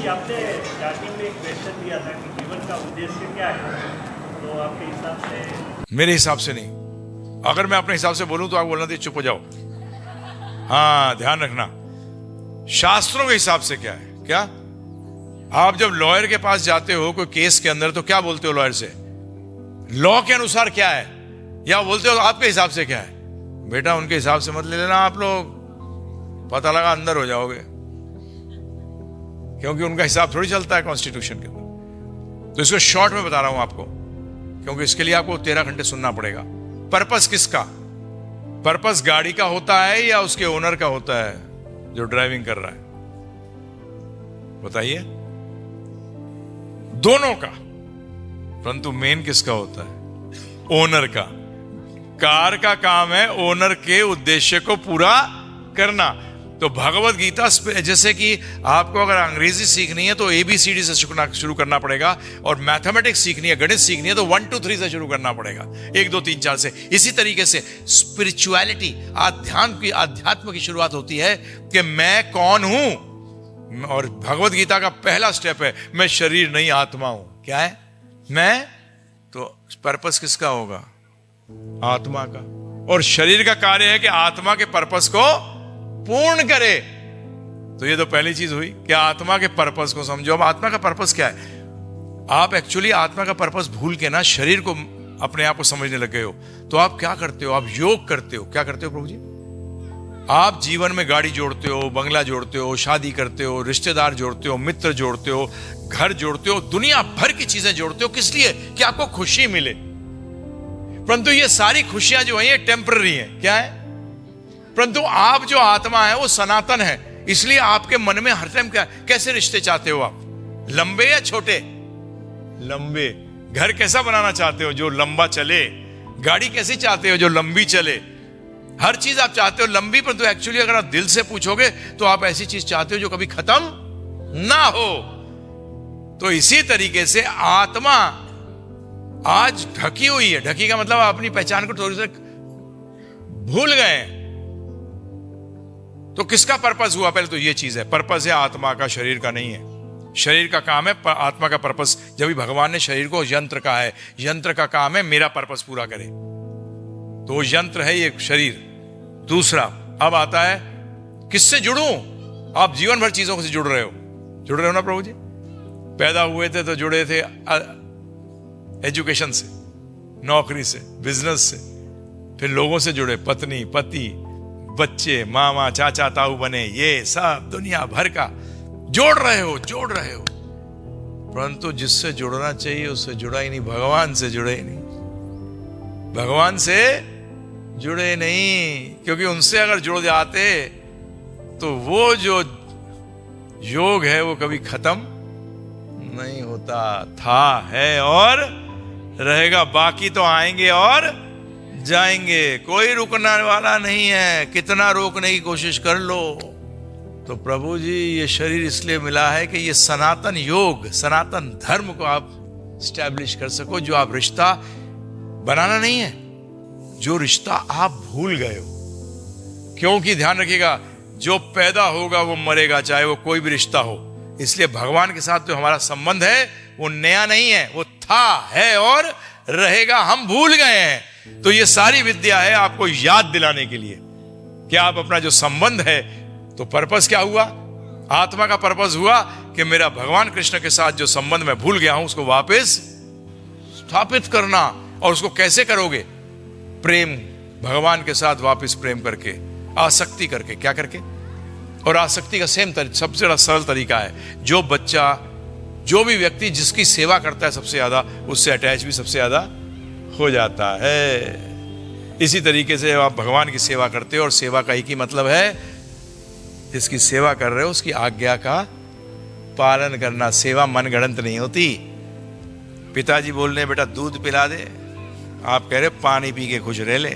जी आपने स्टार्टिंग में एक क्वेश्चन दिया था कि जीवन का उद्देश्य क्या है, तो आपके हिसाब से? मेरे हिसाब से नहीं। अगर मैं अपने हिसाब से बोलूं तो आप बोलना चाहिए चुप हो जाओ। हाँ, ध्यान रखना, शास्त्रों के हिसाब से क्या है। क्या आप जब लॉयर के पास जाते हो कोई केस के अंदर, तो क्या बोलते हो लॉयर से? लॉ के अनुसार क्या है, या बोलते हो आपके हिसाब से क्या है? बेटा उनके हिसाब से मत ले लेना आप लोग, पता लगा अंदर हो जाओगे, क्योंकि उनका हिसाब थोड़ी चलता है कॉन्स्टिट्यूशन के अंदर। तो इसको शॉर्ट में बता रहा हूं आपको, क्योंकि इसके लिए आपको 13 घंटे सुनना पड़ेगा। पर्पस किसका? पर्पस गाड़ी का होता है या उसके ओनर का होता है जो ड्राइविंग कर रहा है? बताइए। दोनों का, परंतु मेन किसका होता है? ओनर का। कार का काम है ओनर के उद्देश्य को पूरा करना। तो भगवत गीता, जैसे कि आपको अगर अंग्रेजी सीखनी है तो ABCD से शुरू करना पड़ेगा, और मैथमेटिक्स सीखनी है, गणित सीखनी है तो 1 2 3 से शुरू करना पड़ेगा, 1 2 3 4 से। इसी तरीके से स्पिरिचुअलिटी, अध्यात्म की शुरुआत होती है कि मैं कौन हूं। और भगवत गीता का पहला स्टेप है मैं शरीर नहीं आत्मा हूं। क्या है? मैं। तो पर्पस किसका होगा? आत्मा का। और शरीर का कार्य है कि आत्मा के पर्पस को पूर्ण करे। तो ये तो पहली चीज हुई कि आत्मा के पर्पस को समझो। अब आत्मा का पर्पस क्या है? आप एक्चुअली आत्मा का पर्पस भूल के ना शरीर को, अपने आप को समझने लग गए हो। तो आप क्या करते हो? आप योग करते हो। क्या करते हो प्रभु जी? आप जीवन में गाड़ी जोड़ते हो, बंगला जोड़ते हो, शादी करते हो, रिश्तेदार जोड़ते हो, मित्र जोड़ते हो, घर जोड़ते हो, दुनिया भर की चीजें जोड़ते हो। किस लिए? कि आपको खुशी मिले। परंतु ये सारी खुशियां जो है ये टेम्पररी है। क्या है? परंतु आप जो आत्मा है वो सनातन है। इसलिए आपके मन में हर टाइम क्या, कैसे रिश्ते चाहते हो आप? लंबे या छोटे? लंबे। घर कैसा बनाना चाहते हो? जो लंबा चले। गाड़ी कैसी चाहते हो? जो लंबी चले। हर चीज आप चाहते हो लंबी, परंतु एक्चुअली अगर आप दिल से पूछोगे तो आप ऐसी चीज चाहते हो जो कभी खत्म ना हो। तो इसी तरीके से आत्मा आज ढकी हुई है। ढकी का मतलब आप अपनी पहचान को थोड़ी सी भूल गए। तो किसका पर्पस हुआ? पहले तो ये चीज है, पर्पस है आत्मा का, शरीर का नहीं है। शरीर का काम है, आत्मा का पर्पस। जब भी भगवान ने शरीर को यंत्र कहा है, यंत्र का काम है मेरा पर्पस पूरा करे, तो यंत्र है ये शरीर। दूसरा अब आता है किससे जुड़ूं? आप जीवन भर चीजों से जुड़ रहे हो ना प्रभु जी। पैदा हुए थे तो जुड़े थे एजुकेशन से, नौकरी से, बिजनेस से, फिर लोगों से जुड़े, पत्नी, पति, बच्चे, मामा, चाचा, ताऊ बने। ये सब दुनिया भर का जोड़ रहे हो। परंतु जिससे जुड़ना चाहिए उससे जुड़ा ही नहीं, भगवान से जुड़े ही नहीं। भगवान से जुड़े नहीं, क्योंकि उनसे अगर जुड़ जाते तो वो जो योग है वो कभी खत्म नहीं होता था, है और रहेगा। बाकी तो आएंगे और जाएंगे, कोई रुकने वाला नहीं है। कितना रोकने की कोशिश कर लो। तो प्रभु जी ये शरीर इसलिए मिला है कि ये सनातन योग, सनातन धर्म को आप स्टैब्लिश कर सको। जो आप रिश्ता बनाना नहीं है, जो रिश्ता आप भूल गए हो। क्योंकि ध्यान रखिएगा, जो पैदा होगा वो मरेगा, चाहे वो कोई भी रिश्ता हो। इसलिए भगवान के साथ जो हमारा संबंध है वो नया नहीं है, वो था, है और रहेगा। हम भूल गए हैं। तो ये सारी विद्या है आपको याद दिलाने के लिए कि आप अपना जो संबंध है, तो पर्पस क्या हुआ? आत्मा का पर्पस हुआ कि मेरा भगवान कृष्ण के साथ जो संबंध मैं भूल गया हूं उसको वापस स्थापित करना। और उसको कैसे करोगे? प्रेम, भगवान के साथ वापस प्रेम करके, आसक्ति करके। क्या करके? और आसक्ति का सबसे बड़ा सरल तरीका है, जो बच्चा, जो भी व्यक्ति जिसकी सेवा करता है सबसे ज्यादा, उससे अटैच भी सबसे ज्यादा हो जाता है। इसी तरीके से आप भगवान की सेवा करते हो, और सेवा का एक ही मतलब है, जिसकी सेवा कर रहे हो उसकी आज्ञा का पालन करना। सेवा मनगढ़ंत नहीं होती। पिताजी बोल रहे बेटा दूध पिला दे, आप कह रहे पानी पी के खुश रह ले,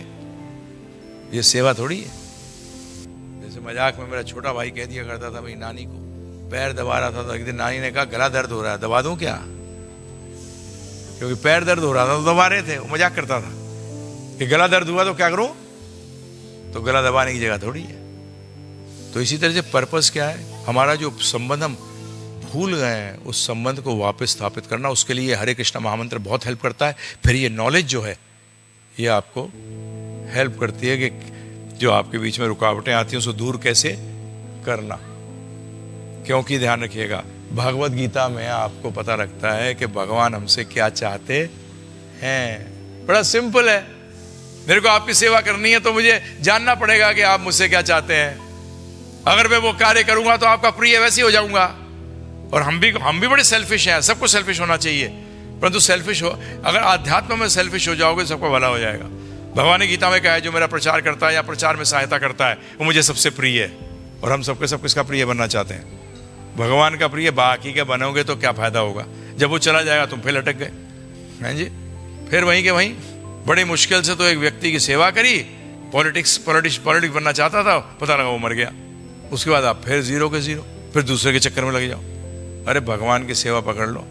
ये सेवा थोड़ी है। जैसे मजाक में मेरा छोटा भाई कह दिया करता था, मेरी नानी को पैर दबा रहा था, तो एक दिन नानी ने कहा गला दर्द हो रहा है, दबा दूं क्या? क्योंकि पैर दर्द हो रहा था तो दबा रहे थे। वो मजाक करता था कि गला दर्द हुआ तो क्या करूं? तो गला दबाने की जगह थोड़ी है। तो इसी तरह से पर्पस क्या है? हमारा जो संबंध हम भूल गए हैं उस संबंध को वापस स्थापित करना, उसके लिए हरे कृष्ण महामंत्र बहुत हेल्प करता है। फिर ये नॉलेज जो है ये आपको हेल्प करती है कि जो आपके बीच में रुकावटें आती हैं उसको दूर कैसे करना। क्योंकि ध्यान रखिएगा, भगवत गीता में आपको पता लगता है कि भगवान हमसे क्या चाहते हैं। बड़ा सिंपल है, मेरे को आपकी सेवा करनी है तो मुझे जानना पड़ेगा कि आप मुझसे क्या चाहते हैं। अगर मैं वो कार्य करूंगा तो आपका प्रिय वैसे ही हो जाऊंगा। और हम भी बड़े सेल्फिश हैं, सबको सेल्फिश होना चाहिए, परंतु सेल्फिश हो, अगर आध्यात्म में सेल्फिश हो जाओगे तो सबका भला हो जाएगा। भगवान ने गीता में कहा है जो मेरा प्रचार करता है या प्रचार में सहायता करता है वो मुझे सबसे प्रिय है। और हम सबके सब किसका प्रिय बनना चाहते हैं? भगवान का प्रिय। बाकी के बनोगे तो क्या फायदा होगा? जब वो चला जाएगा तुम फिर लटक गए हैं जी। फिर वहीं के वहीं बड़ी मुश्किल से तो एक व्यक्ति की सेवा करी, पॉलिटिक्स बनना चाहता था, पता लगा वो मर गया। उसके बाद आप फिर जीरो के जीरो, फिर दूसरे के चक्कर में लग जाओ। अरे भगवान की सेवा पकड़ लो।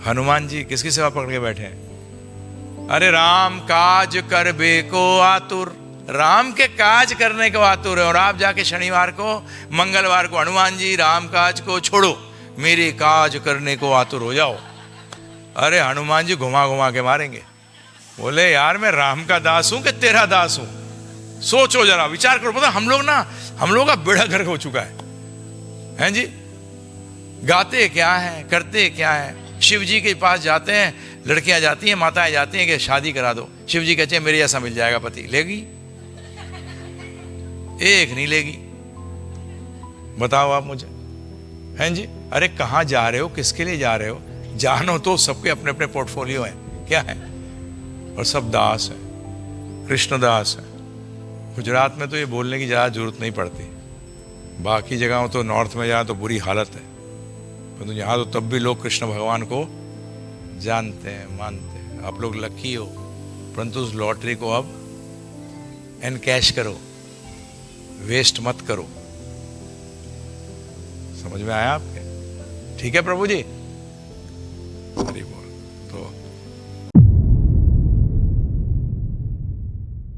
हनुमान जी किसकी सेवा पकड़ के बैठे हैं? अरे राम काज कर बेको आतुर, राम के काज करने को आतुर है। और आप जाके शनिवार को मंगलवार को हनुमान जी राम काज को छोड़ो, मेरे काज करने को आतुर हो जाओ। अरे हनुमान जी घुमा घुमा के मारेंगे। बोले यार मैं राम का दास हूं कि तेरा दास हूं? सोचो जरा, विचार करो। पता हम लोग का बेड़ा गर्क हो चुका है जी। गाते क्या है, करते क्या है। शिव जी के पास जाते हैं, लड़कियां जाती हैं, माताएं जाती हैं कि शादी करा दो। शिव जी कहते हैं मेरे जैसा मिल जाएगा पति। लेगी? एक नहीं लेगी। बताओ आप मुझे, हैं जी। अरे कहां जा रहे हो, किसके लिए जा रहे हो? जानो तो सबके अपने अपने पोर्टफोलियो हैं, क्या है, और सब दास है, कृष्णदास है। गुजरात में तो ये बोलने की ज़्यादा जरूरत नहीं पड़ती, बाकी जगहों तो नॉर्थ में जहाँ तो बुरी हालत है, परंतु यहाँ तो तब भी लोग कृष्ण भगवान को जानते हैं, मानते हैं। आप लोग लकी हो, परंतु उस लॉटरी को अब एनकैश करो, वेस्ट मत करो। समझ में आया आपके? ठीक है प्रभु जी, हरि बोल। तो